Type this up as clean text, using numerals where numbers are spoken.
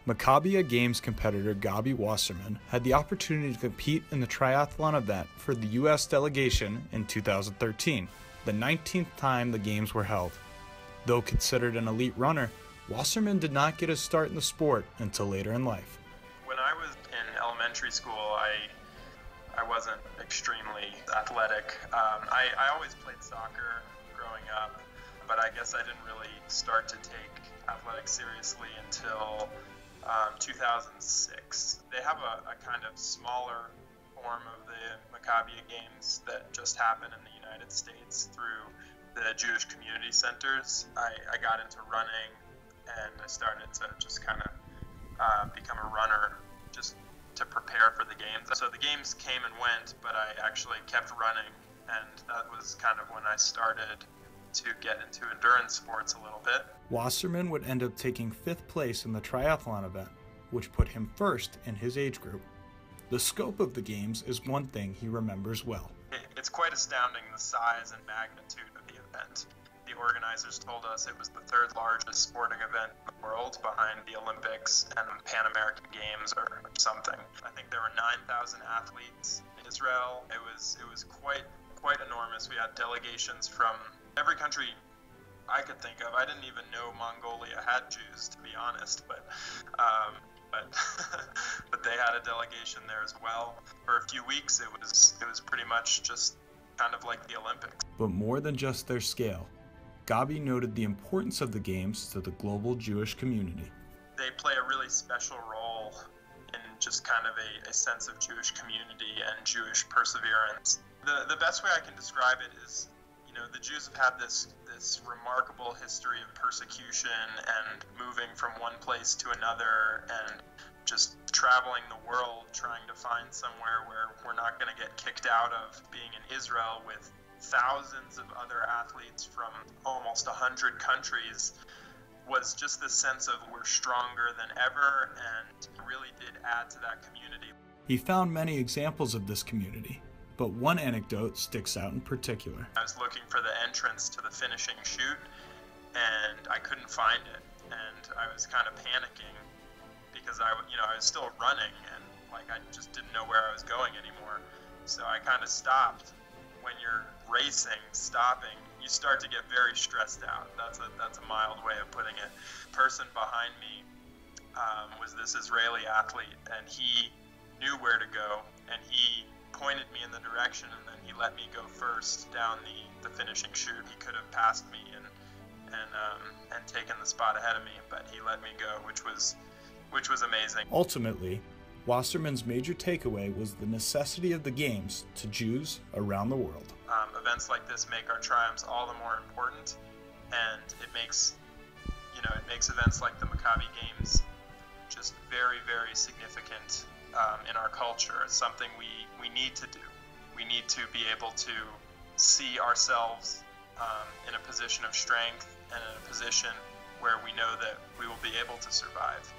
Maccabiah Games competitor Gabi Wasserman had the opportunity to compete in the triathlon event for the U.S. delegation in 2013, the 19th time the Games were held. Though considered an elite runner, Wasserman did not get his start in the sport until later in life. When I was in elementary school, I wasn't extremely athletic. I always played soccer growing up, but I guess I didn't really start to take athletics seriously until 2006. They have a kind of smaller form of the Maccabiah Games that just happened in the United States through the Jewish community centers. I got into running and I started to just kind of become a runner just to prepare for the games. So the games came and went, but I actually kept running, and that was kind of when I started to get into endurance sports a little bit. Wasserman would end up taking 5th place in the triathlon event, which put him first in his age group. The scope of the games is one thing he remembers well. It's quite astounding, the size and magnitude of the event. The organizers told us it was the 3rd largest sporting event in the world, behind the Olympics and the Pan American Games or something. I think there were 9,000 athletes in Israel. It was quite enormous. We had delegations from every country I could think of. I didn't even know Mongolia had Jews, to be honest, but but they had a delegation there as well. For a few weeks, it was pretty much just kind of like the Olympics. But more than just their scale, Gabi noted the importance of the games to the global Jewish community. They play a really special role in just kind of a sense of Jewish community and Jewish perseverance. The best way I can describe it is, the Jews have had this remarkable history of persecution and moving from one place to another and just traveling the world trying to find somewhere where we're not going to get kicked out of. Being in Israel with thousands of other athletes from almost 100 countries was just this sense of we're stronger than ever, and really did add to that community. He found many examples of this community, but one anecdote sticks out in particular. I was looking for the entrance to the finishing chute, and I couldn't find it, and I was kind of panicking because I was still running, and I just didn't know where I was going anymore. So I kind of stopped. When you're racing, stopping, you start to get very stressed out. That's a mild way of putting it. The person behind me was this Israeli athlete, and he knew where to go, and he pointed me in the direction, and then he let me go first down the finishing chute. He could have passed me and taken the spot ahead of me, but he let me go, which was amazing. Ultimately, Wasserman's major takeaway was the necessity of the games to Jews around the world. Events like this make our triumphs all the more important, and it makes events like the Maccabi Games just very, very significant in our culture. It's something we need to do. We need to be able to see ourselves in a position of strength and in a position where we know that we will be able to survive.